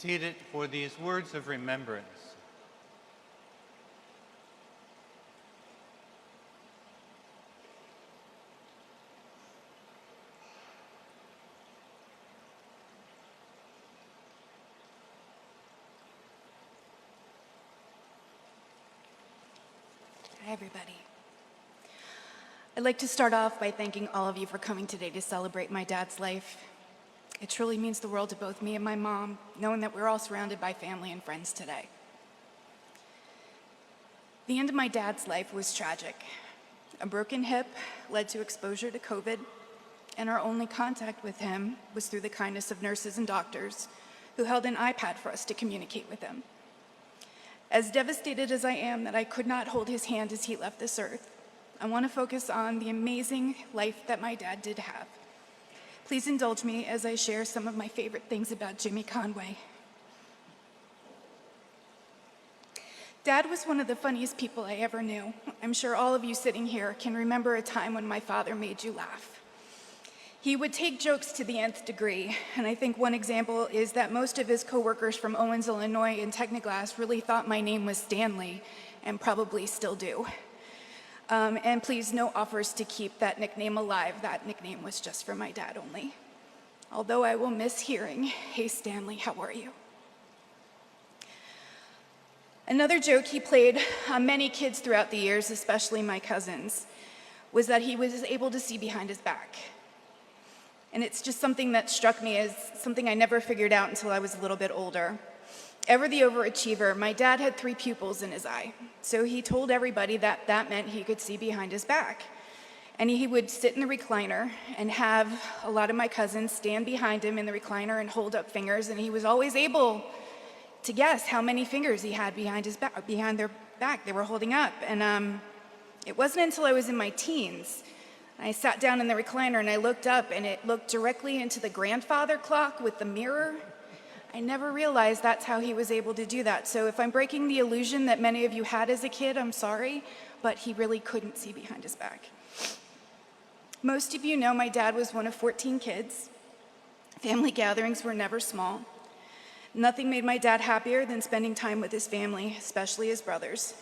seated for these words of remembrance. Hi, everybody. I'd like to start off by thanking all of you for coming today to celebrate my dad's life. It truly means the world to both me and my mom, knowing that we're all surrounded by family and friends today. The end of my dad's life was tragic. A broken hip led to exposure to COVID, and our only contact with him was through the kindness of nurses and doctors who held an iPad for us to communicate with him. As devastated as I am that I could not hold his hand as he left this earth, I want to focus on the amazing life that my dad did have. Please indulge me as I share some of my favorite things about Jimmy Conway. Dad was one of the funniest people I ever knew. I'm sure all of you sitting here can remember a time when my father made you laugh. He would take jokes to the nth degree, and I think one example is that most of his coworkers from Owens, Illinois in Technoglass really thought my name was Stanley, and probably still do. And please, no offers to keep that nickname alive. That nickname was just for my dad only. Although I will miss hearing, "Hey Stanley, how are you?" Another joke he played on many kids throughout the years, especially my cousins, was that he was able to see behind his back. And it's just something that struck me as something I never figured out until I was a little bit older. Ever the overachiever, my dad had 3 pupils in his eye. So he told everybody that that meant he could see behind his back. And he would sit in the recliner and have a lot of my cousins stand behind him in the recliner and hold up fingers, and he was always able to guess how many fingers he had behind his back, behind their back they were holding up. And it wasn't until I was in my teens, I sat down in the recliner and I looked up, and it looked directly into the grandfather clock with the mirror. I never realized that's how he was able to do that. So if I'm breaking the illusion that many of you had as a kid, I'm sorry, but he really couldn't see behind his back. Most of you know my dad was one of 14 kids. Family gatherings were never small. Nothing made my dad happier than spending time with his family, especially his brothers.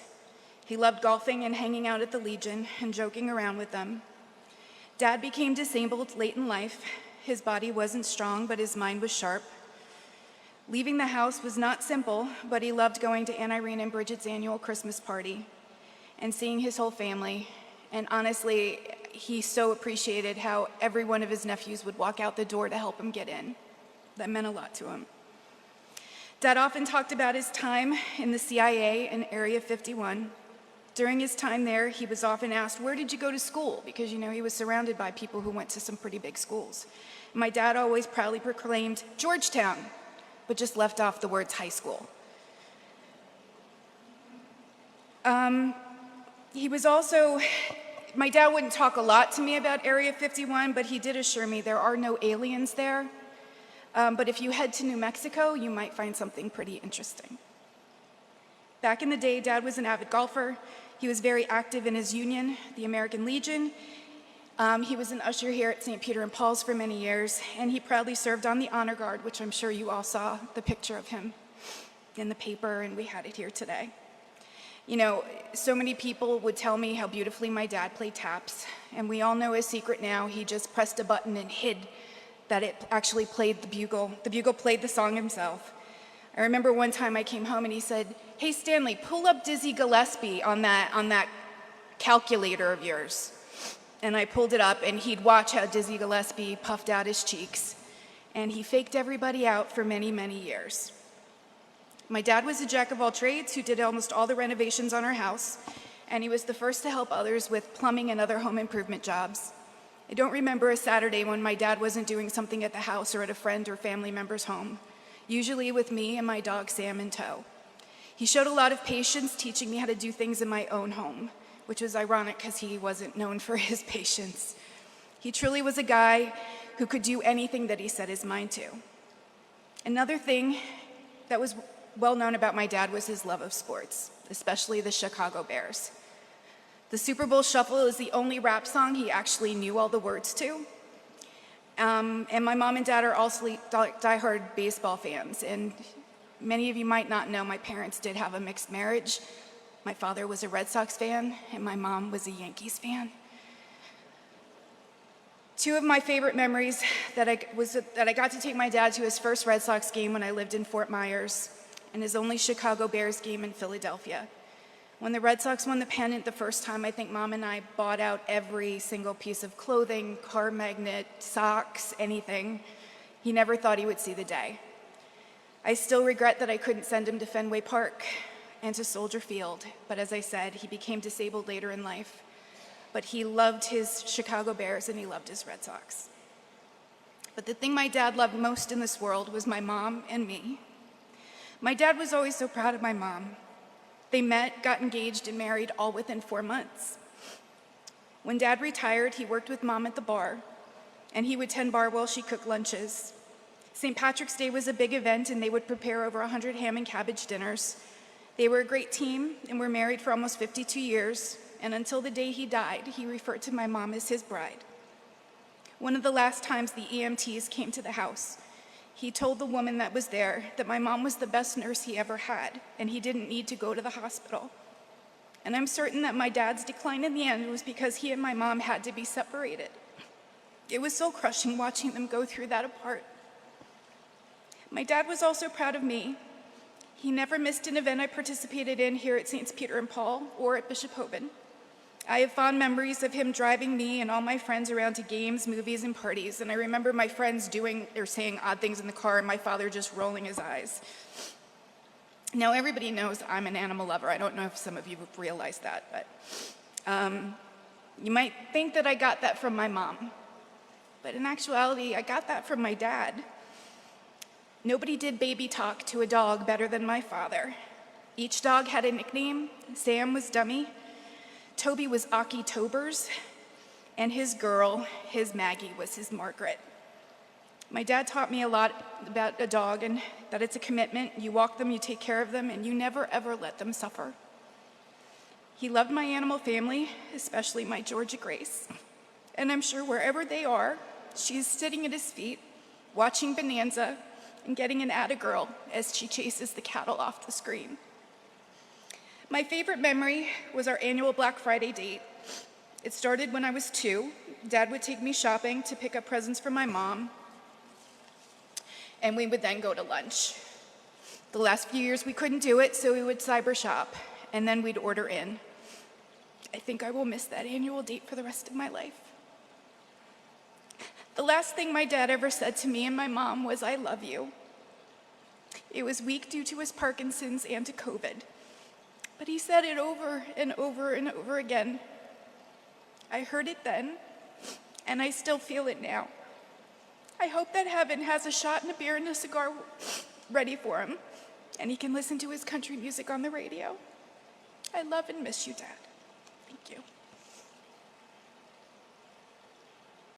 He loved golfing and hanging out at the Legion and joking around with them. Dad became disabled late in life. His body wasn't strong, but his mind was sharp. Leaving the house was not simple, but he loved going to Aunt Irene and Bridget's annual Christmas party and seeing his whole family. And honestly, he so appreciated how every one of his nephews would walk out the door to help him get in. That meant a lot to him. Dad often talked about his time in the CIA in Area 51. During his time there, he was often asked, "Where did you go to school?" Because, he was surrounded by people who went to some pretty big schools. My dad always proudly proclaimed, "Georgetown," but just left off the words high school. My dad wouldn't talk a lot to me about Area 51, but he did assure me there are no aliens there. But if you head to New Mexico, you might find something pretty interesting. Back in the day, Dad was an avid golfer. He was very active in his union, the American Legion. He was an usher here at St. Peter and Paul's for many years, and he proudly served on the Honor Guard, which I'm sure you all saw the picture of him in the paper, and we had it here today. So many people would tell me how beautifully my dad played taps, and we all know his secret now. He just pressed a button and hid that it actually played the bugle. The bugle played the song himself. I remember one time I came home and he said, "Hey Stanley, pull up Dizzy Gillespie on that calculator of yours." And I pulled it up, and he'd watch how Dizzy Gillespie puffed out his cheeks, and he faked everybody out for many, many years. My dad was a jack of all trades who did almost all the renovations on our house, and he was the first to help others with plumbing and other home improvement jobs. I don't remember a Saturday when my dad wasn't doing something at the house or at a friend or family member's home, usually with me and my dog Sam in tow. He showed a lot of patience, teaching me how to do things in my own home, which was ironic because he wasn't known for his patience. He truly was a guy who could do anything that he set his mind to. Another thing that was well known about my dad was his love of sports, especially the Chicago Bears. The Super Bowl Shuffle is the only rap song he actually knew all the words to. And my mom and dad are also diehard baseball fans, and Many of you might not know my parents did have a mixed marriage. My father was a Red Sox fan, and my mom was a Yankees fan. Two of my favorite memories that I got to take my dad to his first Red Sox game when I lived in Fort Myers, and his only Chicago Bears game in Philadelphia. When the Red Sox won the pennant the first time, I think Mom and I bought out every single piece of clothing, car magnet, socks, anything. He never thought he would see the day. I still regret that I couldn't send him to Fenway Park and to Soldier Field, but as I said, he became disabled later in life. But he loved his Chicago Bears and he loved his Red Sox. But the thing my dad loved most in this world was my mom and me. My dad was always so proud of my mom. They met, got engaged, and married all within 4 months. When Dad retired, he worked with Mom at the bar, and he would tend bar while she cooked lunches. St. Patrick's Day was a big event, and they would prepare over 100 ham and cabbage dinners. They were a great team and were married for almost 52 years, and until the day he died, he referred to my mom as his bride. One of the last times the EMTs came to the house, he told the woman that was there that my mom was the best nurse he ever had, and he didn't need to go to the hospital. And I'm certain that my dad's decline in the end was because he and my mom had to be separated. It was so crushing watching them go through that apart. My dad was also proud of me. He never missed an event I participated in here at St. Peter and Paul or at Bishop Hoban. I have fond memories of him driving me and all my friends around to games, movies, and parties, and I remember my friends doing or saying odd things in the car and my father just rolling his eyes. Now, everybody knows I'm an animal lover. I don't know if some of you have realized that, but you might think that I got that from my mom, but in actuality, I got that from my dad. Nobody did baby talk to a dog better than my father. Each dog had a nickname. Sam was Dummy, Toby was Aki Tobers, and his girl, his Maggie, was his Margaret. My dad taught me a lot about a dog and that it's a commitment. You walk them, you take care of them, and you never ever let them suffer. He loved my animal family, especially my Georgia Grace. And I'm sure wherever they are, she's sitting at his feet, watching Bonanza and getting an atta-girl as she chases the cattle off the screen. My favorite memory was our annual Black Friday date. It started when I was 2. Dad would take me shopping to pick up presents for my mom, and we would then go to lunch. The last few years we couldn't do it, so we would cyber shop, and then we'd order in. I think I will miss that annual date for the rest of my life. The last thing my dad ever said to me and my mom was, "I love you." It was weak due to his Parkinson's and to COVID. But he said it over and over and over again. I heard it then, and I still feel it now. I hope that heaven has a shot and a beer and a cigar ready for him, and he can listen to his country music on the radio. I love and miss you, Dad. Thank you.